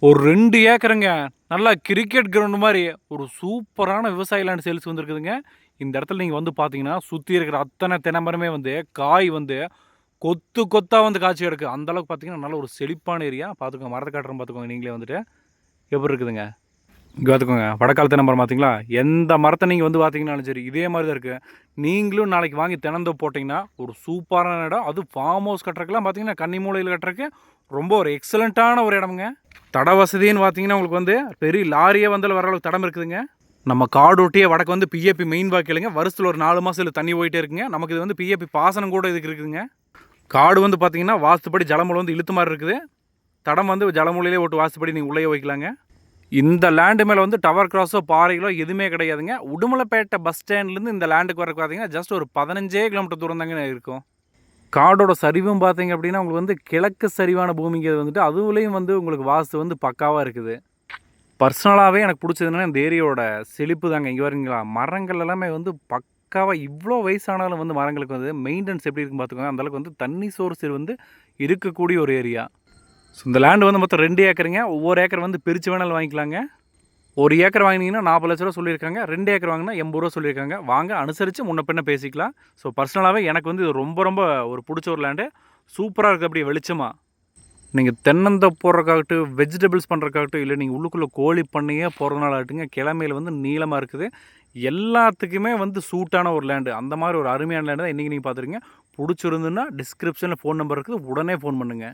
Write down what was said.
ஒரு 2 ஏக்கருங்க. நல்லா cricket ground மாரி ஒரு சூப்பரான விவசாய லேண்ட் சேல்ஸ்க்கு வந்திருக்குதுங்க. இந்த இடத்துல நீங்க வந்து பார்த்தீங்கன்னா, சுத்தி இருக்கிற அத்தன தென்னை மரமே வந்து காய் வந்து கொத்து கொத்தா வந்து காய்ச்சி கிடக்கு. அந்த அளவுக்கு பார்த்தீங்கன்னா, நல்ல ஒரு செழிப்பான ஏரியா. பார்த்துக்கோங்க மரத்த காட்டுறேன் பார்த்துக்கோங்க நீங்களே வந்துட்டு. எப்படி இருக்குதுங்க? இங்க பார்த்துக்கோங்க. வடக்கால தென்னை மரம் பார்த்தீங்களா? எந்த மரத்த நீங்க வந்து பார்த்தீங்கனாலும் சரி, இதே மாரி தான் இருக்கு. நீங்களும் நாளைக்கு வாங்கி தென்னந்தோப்பு போட்டீங்கன்னா, ஒரு சூப்பரான இடம். அதுவும் ஃபார்ம் ஹவுஸ் கட்டுறதுக்குலாம் பார்த்தீங்கன்னா, கன்னி மூலையில கட்டுறதுக்கு ரொம்ப ஒரு எக்ஸலன்ட்டான ஒரு இடம்ங்க. தட வசதின்னு பார்த்தீங்கன்னா, உங்களுக்கு வந்து பெரிய லாரியே வந்தாலும் வர அளவுக்கு தடம் இருக்குதுங்க. நம்ம காடொட்டியே வடக்கு வந்து பிஏபி மெயின் வாய்க்காலுங்க. வருஷத்துல ஒரு 4 மாசம் இதுல தண்ணி போயிட்டே இருக்குங்க. நமக்கு இது வந்து பிஏபி பாசனம் கூட இதுக்கு இருக்குதுங்க. காடு வந்து பார்த்தீங்கன்னா, வாஸ்துப்படி ஜலமூலம் வந்து இழுத்த மாரி இருக்குது. தடம் வந்து ஜலமூலையிலே ஓட்டு வாஸ்துப்படி நீங்க உள்ளேயே வைக்கலாங்க. இந்த லேண்டு மேல வந்து டவர் கிராஸோ, பாறைகளோ எதுவுமே கிடையாதுங்க. உடுமலைப்பேட்டை பஸ் ஸ்டாண்ட்லேருந்து இந்த லேண்டுக்கு வரக்கு பார்த்தீங்கன்னா, ஜஸ்ட் ஒரு 15 கிலோமீட்டர் தூரம் தாங்க இருக்கும். காடோட சரிவும் பார்த்தீங்க அப்படின்னா, உங்களுக்கு வந்து கிழக்கு சரிவான பூமிங்கிறது வந்துட்டு, அதுவுலயும் வந்து உங்களுக்கு வாஸ்து வந்து பக்காவா இருக்குது. பர்சனலாவே எனக்கு புடிச்சது என்னன்னா, இந்த ஏரியாவோட செழிப்பு தாங்க. இங்க பாருங்களா, மரங்கள் எல்லாமே வந்து பக்காவா இவ்ளோ வயசானாலும் வந்து மரங்களுக்கு வந்து மெயின்டனன்ஸ் எப்படி இருக்குன்னு பார்த்துக்கோங்க. அந்த அளவுக்கு வந்து தண்ணி சோர்ஸ் வந்து இருக்கக்கூடிய ஒரு ஏரியா. ஸோ இந்த லேண்ட் வந்து மொத்தம் 2 ஏக்கருங்க. ஒவ்வொரு ஏக்கர் வந்து பிரிச்சு வேணாலும் வாங்கிக்கலாங்க. 1 ஏக்கர் வாங்கினீங்கன்னா ரூ. 40,00,000 சொல்லியிருக்காங்க. 2 ஏக்கர் வாங்கினா ரூ. 80 சொல்லியிருக்காங்க. வாங்க அனுசரித்து முன்ன பின்ன பேசிக்கலாம். ஸோ பர்சனலாவே எனக்கு வந்து இது ரொம்ப ரொம்ப ஒரு புடிச்ச ஒரு லேண்டு. சூப்பரா இருக்குது அப்படியே வெளிச்சமா. நீங்க தென்னந்தோப்பு போடுறதுக்காகட்டும், வெஜிடபிள்ஸ் பண்ணுறதுக்காகட்டும், இல்ல நீங்க உள்ளுக்குள்ள கோழி பண்ணையே போடுறதுனாலாகட்டுங்க, கிழமையில வந்து நீளமா இருக்குது. எல்லாத்துக்குமே வந்து சூட்டான ஒரு லேண்டு. அந்த மாரி ஒரு அருமையான லேண்டு தான் இன்னைக்கு நீங்க பார்த்துருக்கீங்க. புடிச்சிருந்துன்னா டிஸ்கிரிப்ஷன்ல ஃபோன் நம்பர் இருக்குது. உடனே ஃபோன் பண்ணுங்க.